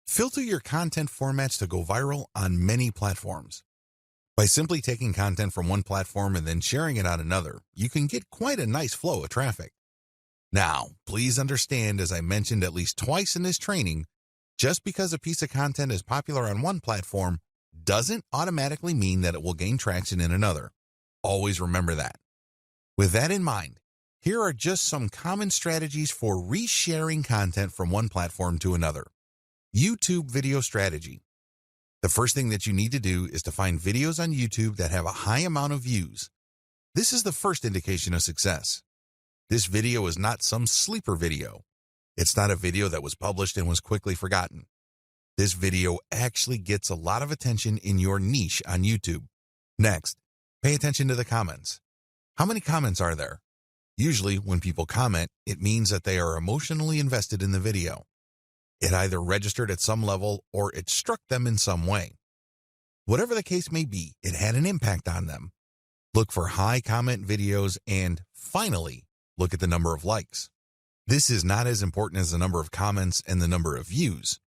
Filter your content formats to go viral on many platforms. By simply taking content from one platform and then sharing it on another, you can get quite a nice flow of traffic. Now, please understand, as I mentioned at least twice in this training, just because a piece of content is popular on one platform doesn't automatically mean that it will gain traction in another. Always remember that. With that in mind, here are just some common strategies for resharing content from one platform to another. YouTube video strategy. The first thing that you need to do is to find videos on YouTube that have a high amount of views. This is the first indication of success. This video is not some sleeper video. It's not a video that was published and was quickly forgotten. This video actually gets a lot of attention in your niche on YouTube. Next, pay attention to the comments. How many comments are there? Usually, when people comment, it means that they are emotionally invested in the video. It either registered at some level or it struck them in some way. Whatever the case may be, it had an impact on them. Look for high comment videos and, finally, look at the number of likes. This is not as important as the number of comments and the number of views.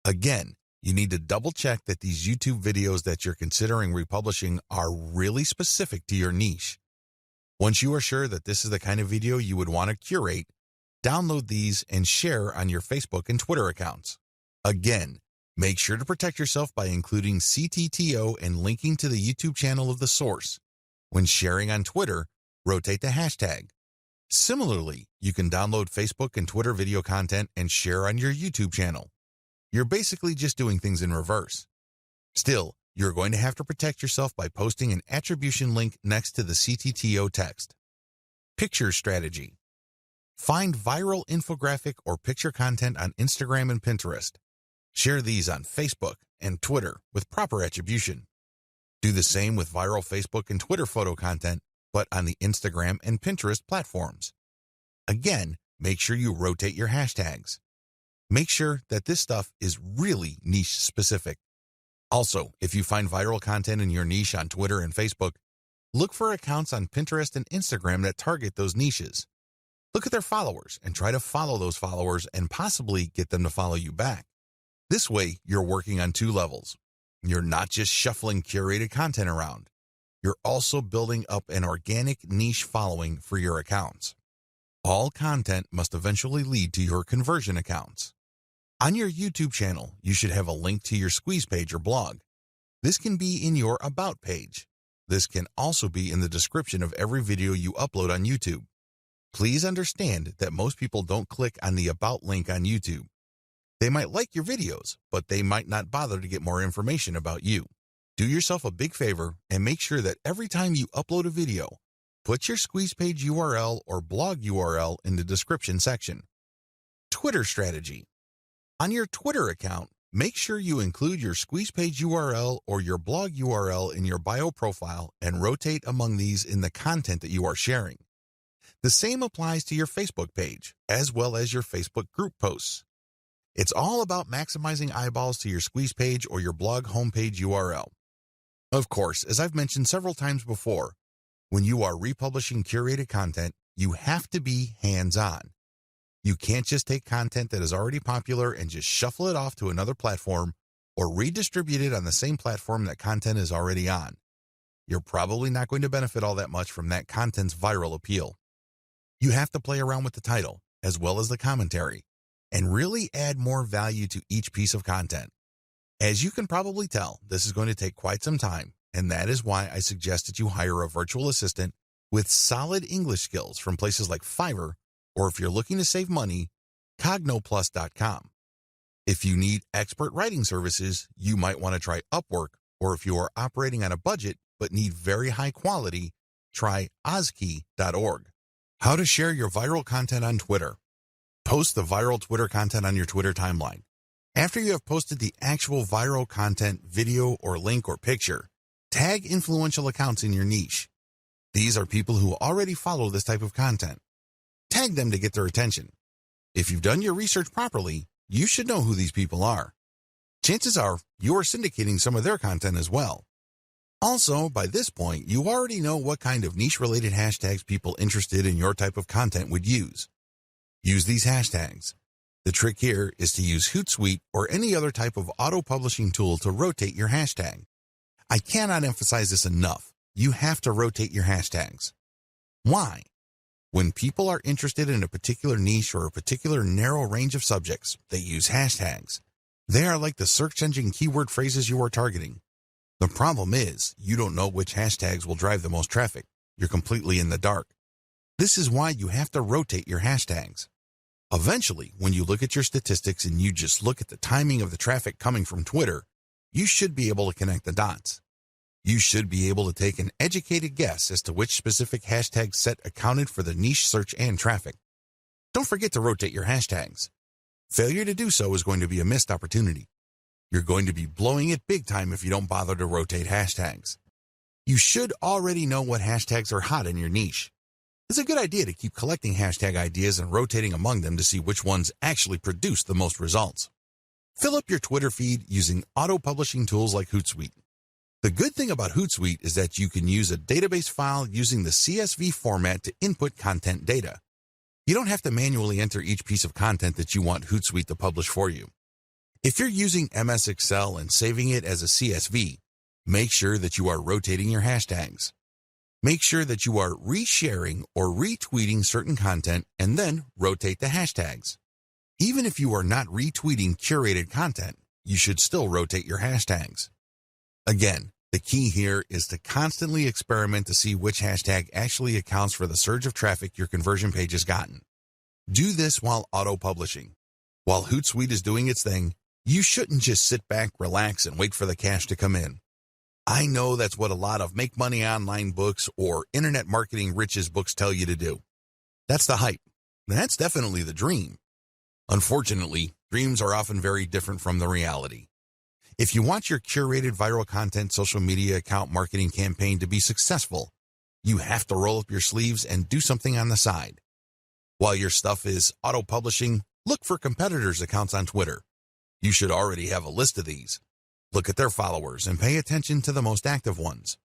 Again, you need to double check that these YouTube videos that you're considering republishing are really specific to your niche. Once you are sure that this is the kind of video you would want to curate, download these and share on your Facebook and Twitter accounts. Again, make sure to protect yourself by including CTTO and linking to the YouTube channel of the source. When sharing on Twitter, rotate the hashtag. Similarly, you can download Facebook and Twitter video content and share on your YouTube channel. You're basically just doing things in reverse. Still, you're going to have to protect yourself by posting an attribution link next to the CTTO text. Picture strategy. Find viral infographic or picture content on Instagram and Pinterest. Share these on Facebook and Twitter with proper attribution. Do the same with viral Facebook and Twitter photo content, but on the Instagram and Pinterest platforms. Again, make sure you rotate your hashtags. Make sure that this stuff is really niche specific. Also, if you find viral content in your niche on Twitter and Facebook, look for accounts on Pinterest and Instagram that target those niches. Look at their followers and try to follow those followers and possibly get them to follow you back. This way, you're working on two levels. You're not just shuffling curated content around. You're also building up an organic niche following for your accounts. All content must eventually lead to your conversion accounts. On your YouTube channel, you should have a link to your squeeze page or blog. This can be in your About page. This can also be in the description of every video you upload on YouTube. Please understand that most people don't click on the About link on YouTube. They might like your videos, but they might not bother to get more information about you. Do yourself a big favor and make sure that every time you upload a video, put your squeeze page URL or blog URL in the description section. Twitter strategy. On your Twitter account, make sure you include your squeeze page URL or your blog URL in your bio profile and rotate among these in the content that you are sharing. The same applies to your Facebook page, as well as your Facebook group posts. It's all about maximizing eyeballs to your squeeze page or your blog homepage URL. Of course, as I've mentioned several times before, when you are republishing curated content, you have to be hands-on. You can't just take content that is already popular and just shuffle it off to another platform or redistribute it on the same platform that content is already on. You're probably not going to benefit all that much from that content's viral appeal. You have to play around with the title, as well as the commentary, and really add more value to each piece of content. As you can probably tell, this is going to take quite some time, and that is why I suggest that you hire a virtual assistant with solid English skills from places like Fiverr, or if you're looking to save money, Cognoplus.com. If you need expert writing services, you might want to try Upwork, or if you are operating on a budget but need very high quality, try Ozkey.org. How to share your viral content on Twitter. Post the viral Twitter content on your Twitter timeline. After you have posted the actual viral content, video or link or picture, tag influential accounts in your niche. These are people who already follow this type of content. Tag them to get their attention. If you've done your research properly, you should know who these people are. Chances are you are syndicating some of their content as well. Also, by this point, you already know what kind of niche-related hashtags people interested in your type of content would use. Use these hashtags. The trick here is to use Hootsuite or any other type of auto-publishing tool to rotate your hashtag. I cannot emphasize this enough. You have to rotate your hashtags. Why? When people are interested in a particular niche or a particular narrow range of subjects, they use hashtags. They are like the search engine keyword phrases you are targeting. The problem is, you don't know which hashtags will drive the most traffic. You're completely in the dark. This is why you have to rotate your hashtags. Eventually, when you look at your statistics and you just look at the timing of the traffic coming from Twitter, you should be able to connect the dots. You should be able to take an educated guess as to which specific hashtag set accounted for the niche search and traffic. Don't forget to rotate your hashtags. Failure to do so is going to be a missed opportunity. You're going to be blowing it big time if you don't bother to rotate hashtags. You should already know what hashtags are hot in your niche. It's a good idea to keep collecting hashtag ideas and rotating among them to see which ones actually produce the most results. Fill up your Twitter feed using auto-publishing tools like Hootsuite. The good thing about Hootsuite is that you can use a database file using the CSV format to input content data. You don't have to manually enter each piece of content that you want Hootsuite to publish for you. If you're using MS Excel and saving it as a CSV, make sure that you are rotating your hashtags. Make sure that you are resharing or retweeting certain content and then rotate the hashtags. Even if you are not retweeting curated content, you should still rotate your hashtags. Again, the key here is to constantly experiment to see which hashtag actually accounts for the surge of traffic your conversion page has gotten. Do this while auto-publishing. While Hootsuite is doing its thing, you shouldn't just sit back, relax, and wait for the cash to come in. I know that's what a lot of Make Money Online books or Internet Marketing Riches books tell you to do. That's the hype. That's definitely the dream. Unfortunately, dreams are often very different from the reality. If you want your curated viral content social media account marketing campaign to be successful, you have to roll up your sleeves and do something on the side. While your stuff is auto-publishing, look for competitors' accounts on Twitter. You should already have a list of these. Look at their followers and pay attention to the most active ones.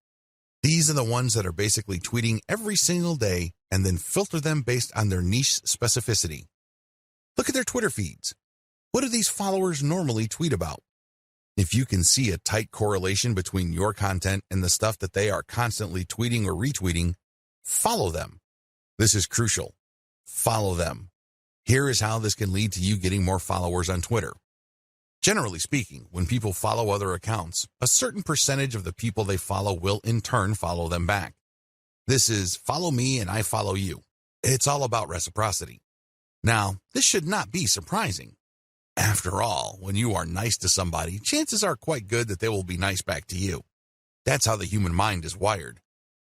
These are the ones that are basically tweeting every single day and then filter them based on their niche specificity. Look at their Twitter feeds. What do these followers normally tweet about? If you can see a tight correlation between your content and the stuff that they are constantly tweeting or retweeting, follow them. This is crucial. Follow them. Here is how this can lead to you getting more followers on Twitter. Generally speaking, when people follow other accounts, a certain percentage of the people they follow will in turn follow them back. This is follow me and I follow you. It's all about reciprocity. Now, this should not be surprising. After all, when you are nice to somebody, chances are quite good that they will be nice back to you. That's how the human mind is wired.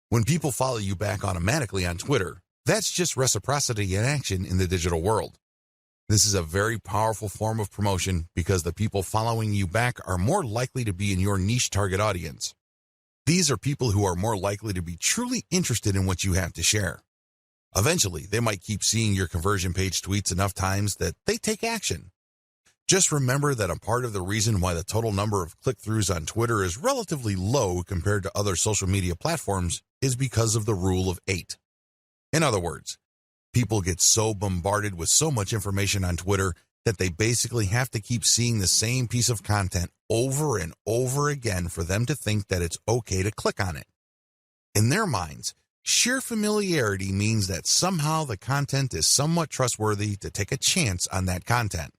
When people follow you back automatically on Twitter, that's just reciprocity in action in the digital world. This is a very powerful form of promotion because the people following you back are more likely to be in your niche target audience. These are people who are more likely to be truly interested in what you have to share. Eventually, they might keep seeing your conversion page tweets enough times that they take action. Just remember that a part of the reason why the total number of click-throughs on Twitter is relatively low compared to other social media platforms is because of the rule of 8. In other words, people get so bombarded with so much information on Twitter that they basically have to keep seeing the same piece of content over and over again for them to think that it's okay to click on it. In their minds, sheer familiarity means that somehow the content is somewhat trustworthy to take a chance on that content.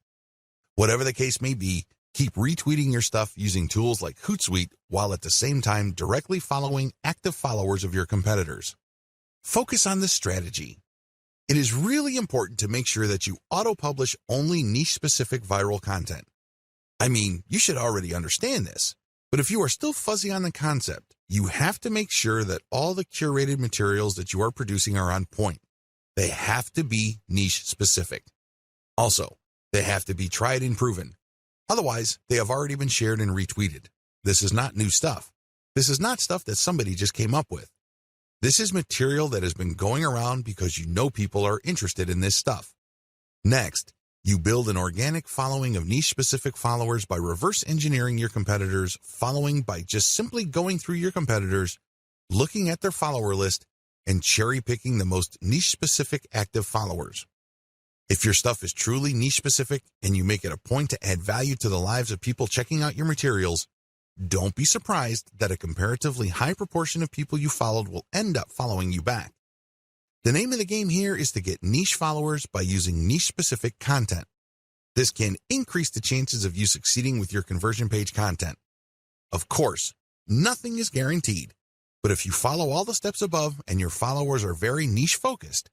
Whatever the case may be, keep retweeting your stuff using tools like Hootsuite while at the same time directly following active followers of your competitors. Focus on this strategy. It is really important to make sure that you auto-publish only niche-specific viral content. I mean, you should already understand this, but if you are still fuzzy on the concept, you have to make sure that all the curated materials that you are producing are on point. They have to be niche-specific. Also, they have to be tried and proven. Otherwise, they have already been shared and retweeted. This is not new stuff. This is not stuff that somebody just came up with. This is material that has been going around because you know people are interested in this stuff. Next, you build an organic following of niche-specific followers by reverse engineering your competitors' following by just simply going through your competitors, looking at their follower list, and cherry-picking the most niche-specific active followers. If your stuff is truly niche specific and you make it a point to add value to the lives of people checking out your materials, don't be surprised that a comparatively high proportion of people you followed will end up following you back. The name of the game here is to get niche followers by using niche-specific content. This can increase the chances of you succeeding with your conversion page content. Of course, nothing is guaranteed, but if you follow all the steps above and your followers are very niche-focused,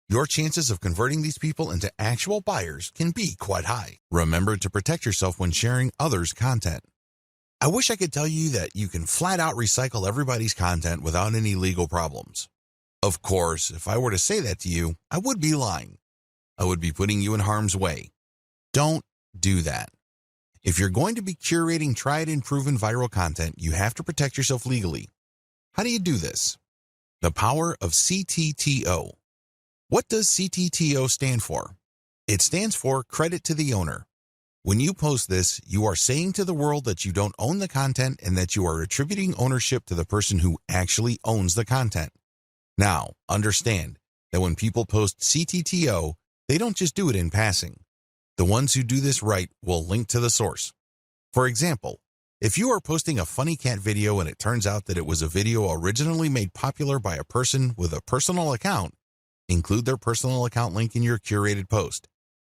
your chances of converting these people into actual buyers can be quite high. Remember to protect yourself when sharing others' content. I wish I could tell you that you can flat out recycle everybody's content without any legal problems. Of course, if I were to say that to you, I would be lying. I would be putting you in harm's way. Don't do that. If you're going to be curating tried and proven viral content, you have to protect yourself legally. How do you do this? The power of CTTO. What does CTTO stand for? It stands for credit to the owner. When you post this, you are saying to the world that you don't own the content and that you are attributing ownership to the person who actually owns the content. Now, understand that when people post CTTO, they don't just do it in passing. The ones who do this right will link to the source. For example, if you are posting a funny cat video and it turns out that it was a video originally made popular by a person with a personal account, include their personal account link in your curated post.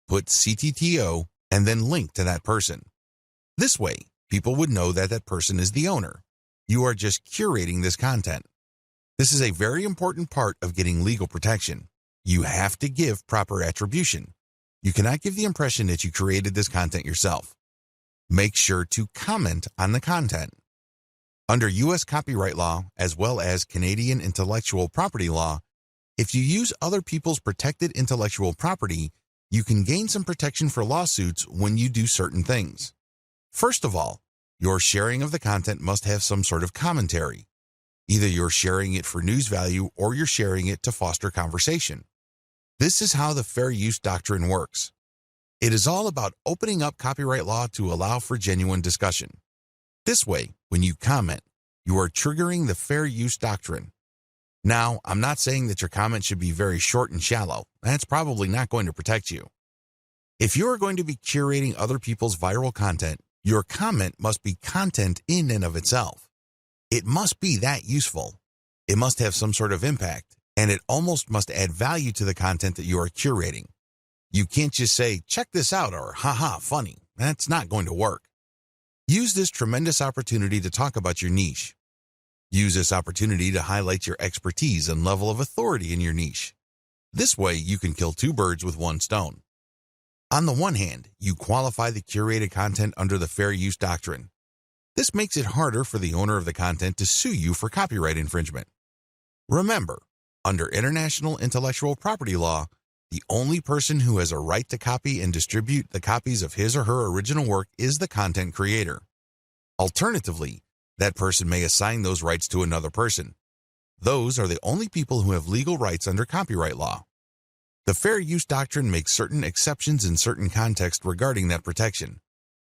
Put CTTO and then link to that person. This way, people would know that that person is the owner. You are just curating this content. This is a very important part of getting legal protection. You have to give proper attribution. You cannot give the impression that you created this content yourself. Make sure to comment on the content. Under U.S. copyright law, as well as Canadian intellectual property law, if you use other people's protected intellectual property, you can gain some protection for lawsuits when you do certain things. First of all, your sharing of the content must have some sort of commentary. Either you're sharing it for news value or you're sharing it to foster conversation. This is how the fair use doctrine works. It is all about opening up copyright law to allow for genuine discussion. This way, when you comment, you are triggering the fair use doctrine. Now, I'm not saying that your comment should be very short and shallow. That's probably not going to protect you. If you are going to be curating other people's viral content, your comment must be content in and of itself. It must be that useful. It must have some sort of impact, and it almost must add value to the content that you are curating. You can't just say, check this out, or haha, funny. That's not going to work. Use this tremendous opportunity to talk about your niche. Use this opportunity to highlight your expertise and level of authority in your niche. This way, you can kill two birds with one stone. On the one hand, you qualify the curated content under the fair use doctrine. This makes it harder for the owner of the content to sue you for copyright infringement. Remember, under international intellectual property law, the only person who has a right to copy and distribute the copies of his or her original work is the content creator. Alternatively, that person may assign those rights to another person. Those are the only people who have legal rights under copyright law. The fair use doctrine makes certain exceptions in certain contexts regarding that protection.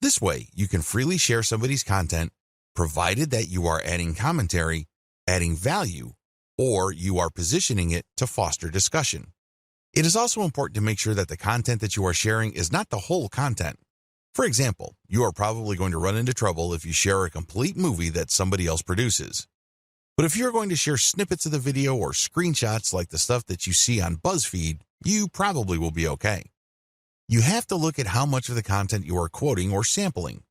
This way, you can freely share somebody's content, provided that you are adding commentary, adding value, or you are positioning it to foster discussion. It is also important to make sure that the content that you are sharing is not the whole content. For example, you are probably going to run into trouble if you share a complete movie that somebody else produces. But if you're going to share snippets of the video or screenshots like the stuff that you see on BuzzFeed, you probably will be okay. You have to look at how much of the content you are quoting or sampling.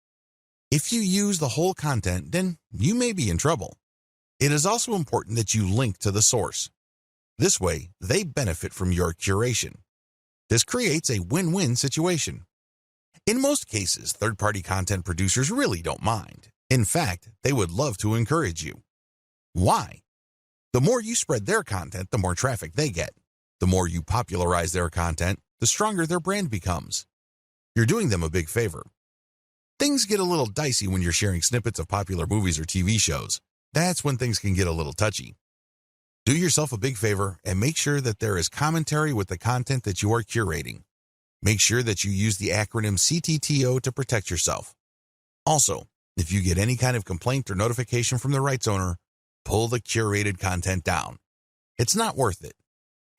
If you use the whole content, then you may be in trouble. It is also important that you link to the source. This way, they benefit from your curation. This creates a win-win situation. In most cases, third-party content producers really don't mind. In fact, they would love to encourage you. Why? The more you spread their content, the more traffic they get. The more you popularize their content, the stronger their brand becomes. You're doing them a big favor. Things get a little dicey when you're sharing snippets of popular movies or TV shows. That's when things can get a little touchy. Do yourself a big favor and make sure that there is commentary with the content that you are curating. Make sure that you use the acronym CTTO to protect yourself. Also, if you get any kind of complaint or notification from the rights owner, pull the curated content down. It's not worth it.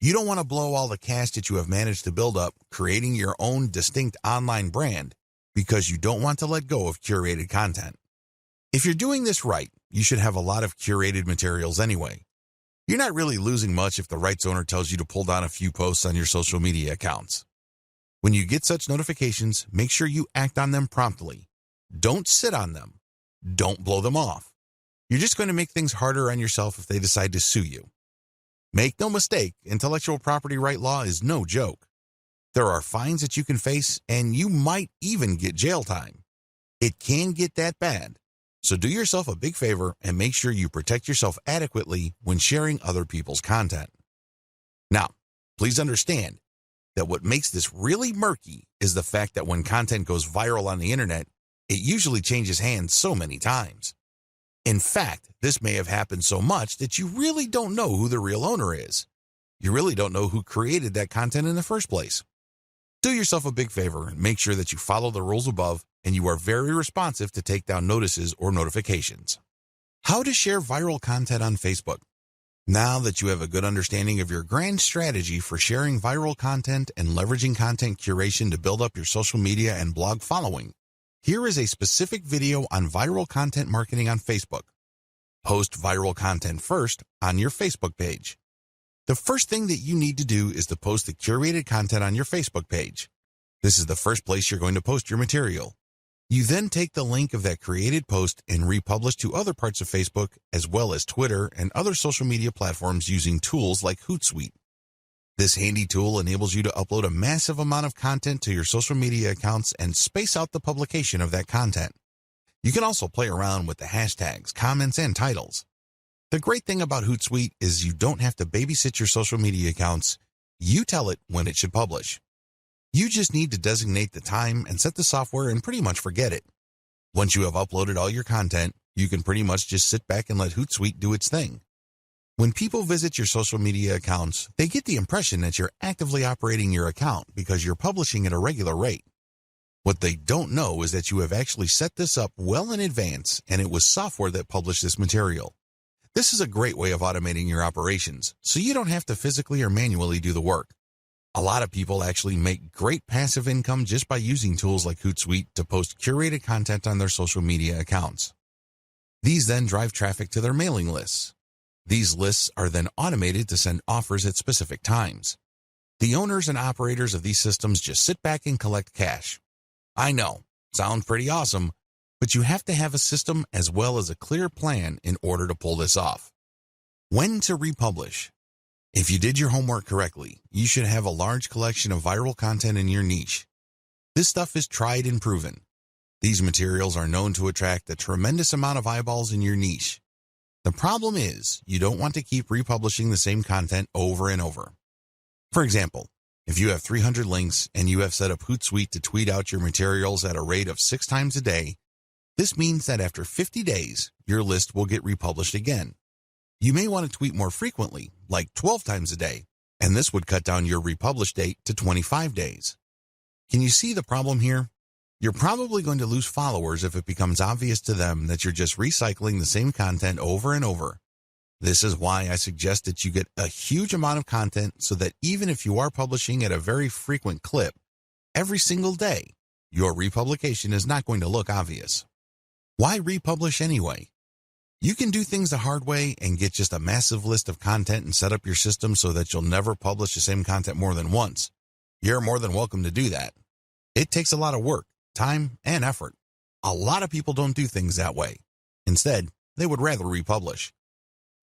You don't want to blow all the cash that you have managed to build up creating your own distinct online brand because you don't want to let go of curated content. If you're doing this right, you should have a lot of curated materials anyway. You're not really losing much if the rights owner tells you to pull down a few posts on your social media accounts. When you get such notifications, make sure you act on them promptly. Don't sit on them. Don't blow them off. You're just going to make things harder on yourself if they decide to sue you. Make no mistake, intellectual property right law is no joke. There are fines that you can face, and you might even get jail time. It can get that bad. So do yourself a big favor and make sure you protect yourself adequately when sharing other people's content. Now, please understand that what makes this really murky is the fact that when content goes viral on the internet, it usually changes hands so many times. In fact, this may have happened so much that you really don't know who the real owner is. You really don't know who created that content in the first place. Do yourself a big favor and make sure that you follow the rules above and you are very responsive to take down notices or notifications. How to share viral content on Facebook. Now that you have a good understanding of your grand strategy for sharing viral content and leveraging content curation to build up your social media and blog following, here is a specific video on viral content marketing on Facebook. Post viral content first on your Facebook page. The first thing that you need to do is to post the curated content on your Facebook page. This is the first place you're going to post your material. You then take the link of that created post and republish to other parts of Facebook as well as Twitter and other social media platforms using tools like Hootsuite. This handy tool enables you to upload a massive amount of content to your social media accounts and space out the publication of that content. You can also play around with the hashtags, comments, and titles. The great thing about Hootsuite is you don't have to babysit your social media accounts. You tell it when it should publish. You just need to designate the time and set the software and pretty much forget it. Once you have uploaded all your content, you can pretty much just sit back and let Hootsuite do its thing. When people visit your social media accounts, they get the impression that you're actively operating your account because you're publishing at a regular rate. What they don't know is that you have actually set this up well in advance and it was software that published this material. This is a great way of automating your operations, so you don't have to physically or manually do the work. A lot of people actually make great passive income just by using tools like Hootsuite to post curated content on their social media accounts. These then drive traffic to their mailing lists. These lists are then automated to send offers at specific times. The owners and operators of these systems just sit back and collect cash. I know, sounds pretty awesome, but you have to have a system as well as a clear plan in order to pull this off. When to republish. If you did your homework correctly, you should have a large collection of viral content in your niche. This stuff is tried and proven. These materials are known to attract a tremendous amount of eyeballs in your niche. The problem is, you don't want to keep republishing the same content over and over. For example, if you have 300 links and you have set up Hootsuite to tweet out your materials at a rate of 6 times a day, this means that after 50 days, your list will get republished again. You may want to tweet more frequently, like 12 times a day, and this would cut down your republish date to 25 days. Can you see the problem here? You're probably going to lose followers if it becomes obvious to them that you're just recycling the same content over and over. This is why I suggest that you get a huge amount of content so that even if you are publishing at a very frequent clip, every single day, your republication is not going to look obvious. Why republish anyway? You can do things the hard way and get just a massive list of content and set up your system so that you'll never publish the same content more than once. You're more than welcome to do that. It takes a lot of work, time, and effort. A lot of people don't do things that way. Instead, they would rather republish.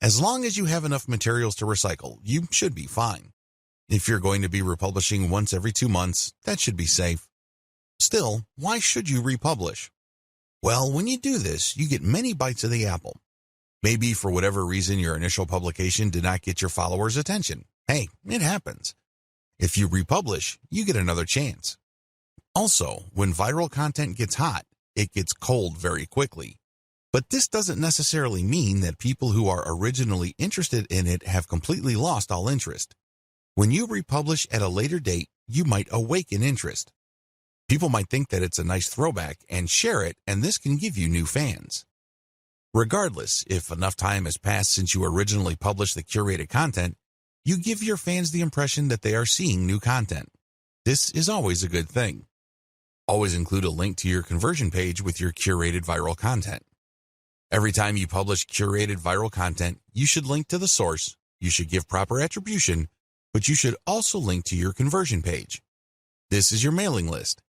As long as you have enough materials to recycle, you should be fine. If you're going to be republishing once every 2 months, that should be safe. Still, why should you republish? Well, when you do this, you get many bites of the apple. Maybe for whatever reason your initial publication did not get your followers' attention. Hey, it happens. If you republish, you get another chance. Also, when viral content gets hot, it gets cold very quickly. But this doesn't necessarily mean that people who are originally interested in it have completely lost all interest. When you republish at a later date, you might awaken interest. People might think that it's a nice throwback and share it, and this can give you new fans. Regardless, if enough time has passed since you originally published the curated content, You give your fans the impression that they are seeing new content. This is always a good thing. Always include a link to your conversion page with your curated viral content. Every time you publish curated viral content, you should link to the source, you should give proper attribution, but you should also link to your conversion page. This is your mailing list.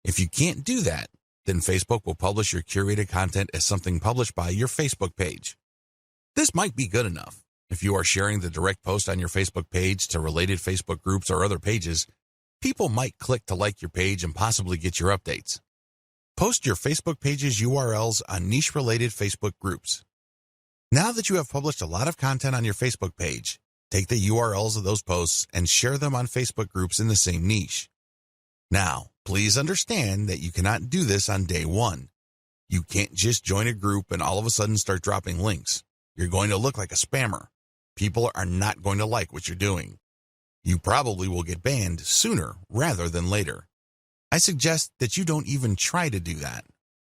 If you can't do that, then Facebook will publish your curated content as something published by your Facebook page. This might be good enough. If you are sharing the direct post on your Facebook page to related Facebook groups or other pages, people might click to like your page and possibly get your updates. Post your Facebook page's URLs on niche-related Facebook groups. Now that you have published a lot of content on your Facebook page, take the URLs of those posts and share them on Facebook groups in the same niche. Now, please understand that you cannot do this on day one. You can't just join a group and all of a sudden start dropping links. You're going to look like a spammer. People are not going to like what you're doing. You probably will get banned sooner rather than later. I suggest that you don't even try to do that.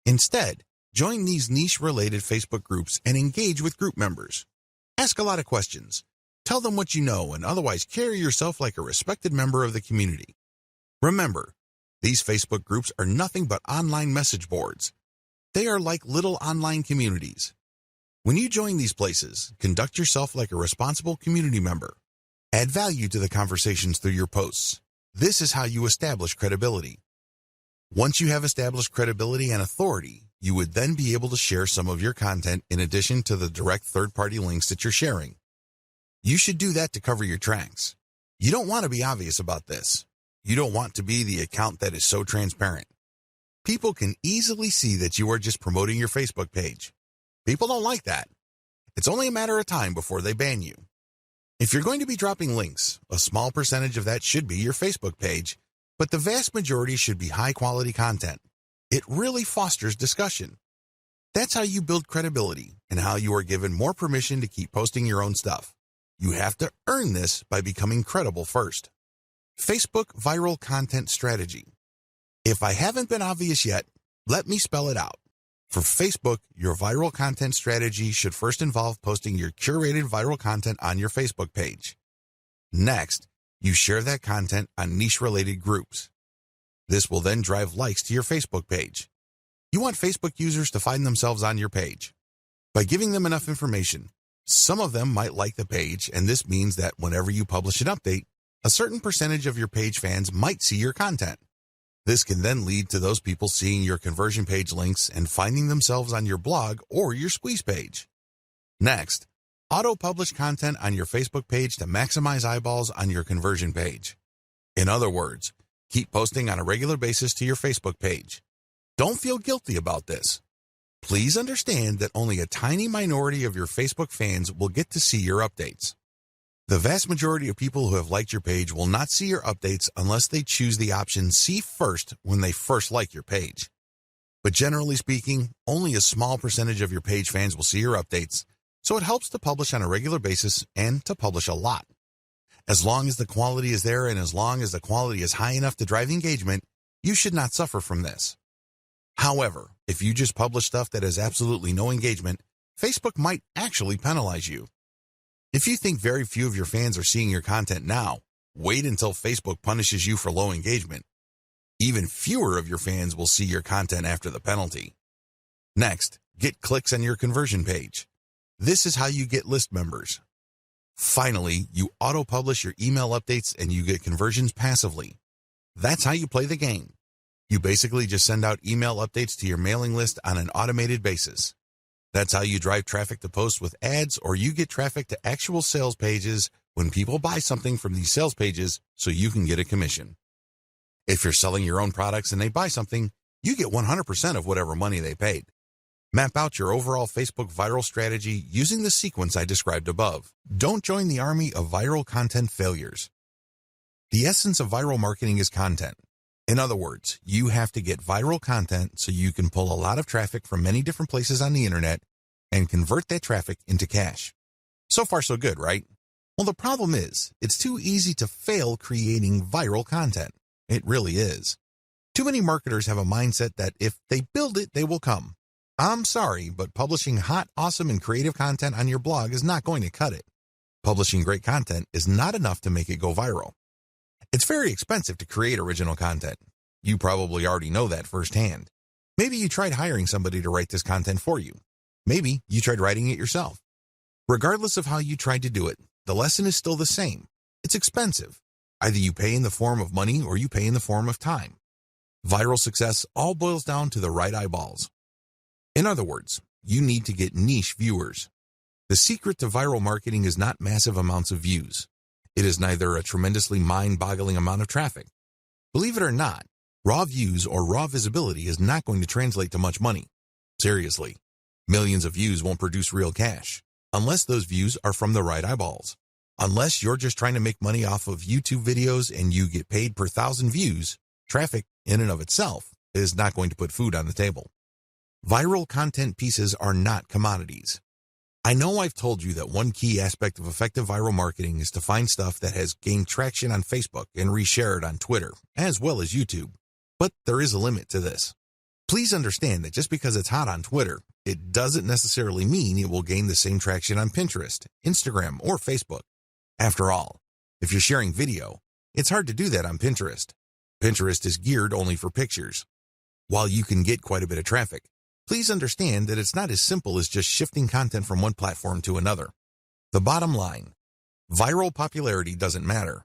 Instead, join these niche-related Facebook groups and engage with group members. Ask a lot of questions. Tell them what you know and otherwise carry yourself like a respected member of the community. Remember, these Facebook groups are nothing but online message boards. They are like little online communities. When you join these places, conduct yourself like a responsible community member. Add value to the conversations through your posts. This is how you establish credibility. Once you have established credibility and authority, you would then be able to share some of your content in addition to the direct third-party links that you're sharing. You should do that to cover your tracks. You don't want to be obvious about this. You don't want to be the account that is so transparent. People can easily see that you are just promoting your Facebook page. People don't like that. It's only a matter of time before they ban you. If you're going to be dropping links, a small percentage of that should be your Facebook page, but the vast majority should be high-quality content. It really fosters discussion. That's how you build credibility and how you are given more permission to keep posting your own stuff. You have to earn this by becoming credible first. Facebook Viral Content Strategy. If I haven't been obvious yet, let me spell it out. For Facebook, your viral content strategy should first involve posting your curated viral content on your Facebook page. Next, you share that content on niche-related groups. This will then drive likes to your Facebook page. You want Facebook users to find themselves on your page. By giving them enough information, some of them might like the page, and this means that whenever you publish an update, a certain percentage of your page fans might see your content. This can then lead to those people seeing your conversion page links and finding themselves on your blog or your squeeze page. Next, auto-publish content on your Facebook page to maximize eyeballs on your conversion page. In other words, keep posting on a regular basis to your Facebook page. Don't feel guilty about this. Please understand that only a tiny minority of your Facebook fans will get to see your updates. The vast majority of people who have liked your page will not see your updates unless they choose the option See First when they first like your page. But generally speaking, only a small percentage of your page fans will see your updates, so it helps to publish on a regular basis and to publish a lot. As long as the quality is there and as long as the quality is high enough to drive engagement, you should not suffer from this. However, if you just publish stuff that has absolutely no engagement, Facebook might actually penalize you. If you think very few of your fans are seeing your content now, wait until Facebook punishes you for low engagement. Even fewer of your fans will see your content after the penalty. Next, get clicks on your conversion page. This is how you get list members. Finally, you auto-publish your email updates and you get conversions passively. That's how you play the game. You basically just send out email updates to your mailing list on an automated basis. That's how you drive traffic to posts with ads, or you get traffic to actual sales pages when people buy something from these sales pages so you can get a commission. If you're selling your own products and they buy something, you get 100% of whatever money they paid. Map out your overall Facebook viral strategy using the sequence I described above. Don't join the army of viral content failures. The essence of viral marketing is content. In other words, you have to get viral content so you can pull a lot of traffic from many different places on the internet and convert that traffic into cash. So far, so good, right? Well, the problem is, it's too easy to fail creating viral content. It really is. Too many marketers have a mindset that if they build it, they will come. I'm sorry, but publishing hot, awesome, and creative content on your blog is not going to cut it. Publishing great content is not enough to make it go viral. It's very expensive to create original content. You probably already know that firsthand. Maybe you tried hiring somebody to write this content for you. Maybe you tried writing it yourself. Regardless of how you tried to do it, the lesson is still the same. It's expensive. Either you pay in the form of money or you pay in the form of time. Viral success all boils down to the right eyeballs. In other words, you need to get niche viewers. The secret to viral marketing is not massive amounts of views. It is neither a tremendously mind-boggling amount of traffic. Believe it or not, raw views or raw visibility is not going to translate to much money. Seriously, millions of views won't produce real cash, unless those views are from the right eyeballs. Unless you're just trying to make money off of YouTube videos and you get paid per 1,000 views, traffic in and of itself is not going to put food on the table. Viral content pieces are not commodities. I know I've told you that one key aspect of effective viral marketing is to find stuff that has gained traction on Facebook and reshare it on Twitter, as well as YouTube. But there is a limit to this. Please understand that just because it's hot on Twitter, it doesn't necessarily mean it will gain the same traction on Pinterest, Instagram, or Facebook. After all, if you're sharing video, it's hard to do that on Pinterest. Pinterest is geared only for pictures. While you can get quite a bit of traffic, please understand that it's not as simple as just shifting content from one platform to another. The bottom line, viral popularity doesn't matter.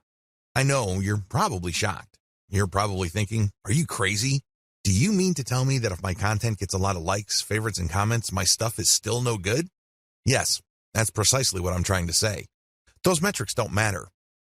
I know you're probably shocked. You're probably thinking, are you crazy? Do you mean to tell me that if my content gets a lot of likes, favorites, and comments, my stuff is still no good? Yes, that's precisely what I'm trying to say. Those metrics don't matter.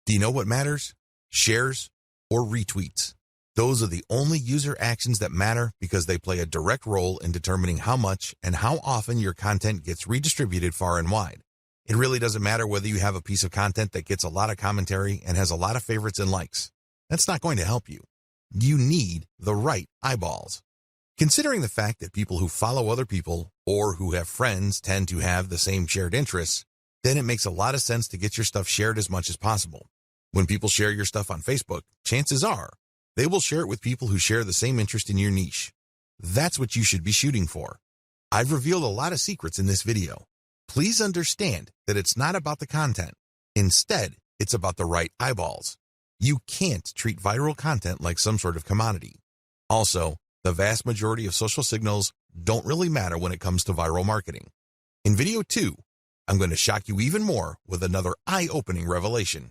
Do you know what matters? Shares or retweets. Those are the only user actions that matter because they play a direct role in determining how much and how often your content gets redistributed far and wide. It really doesn't matter whether you have a piece of content that gets a lot of commentary and has a lot of favorites and likes. That's not going to help you. You need the right eyeballs. Considering the fact that people who follow other people or who have friends tend to have the same shared interests, then it makes a lot of sense to get your stuff shared as much as possible. When people share your stuff on Facebook, chances are they will share it with people who share the same interest in your niche. That's what you should be shooting for. I've revealed a lot of secrets in this video. Please understand that it's not about the content. Instead, it's about the right eyeballs. You can't treat viral content like some sort of commodity. Also, the vast majority of social signals don't really matter when it comes to viral marketing. In video 2, I'm going to shock you even more with another eye-opening revelation.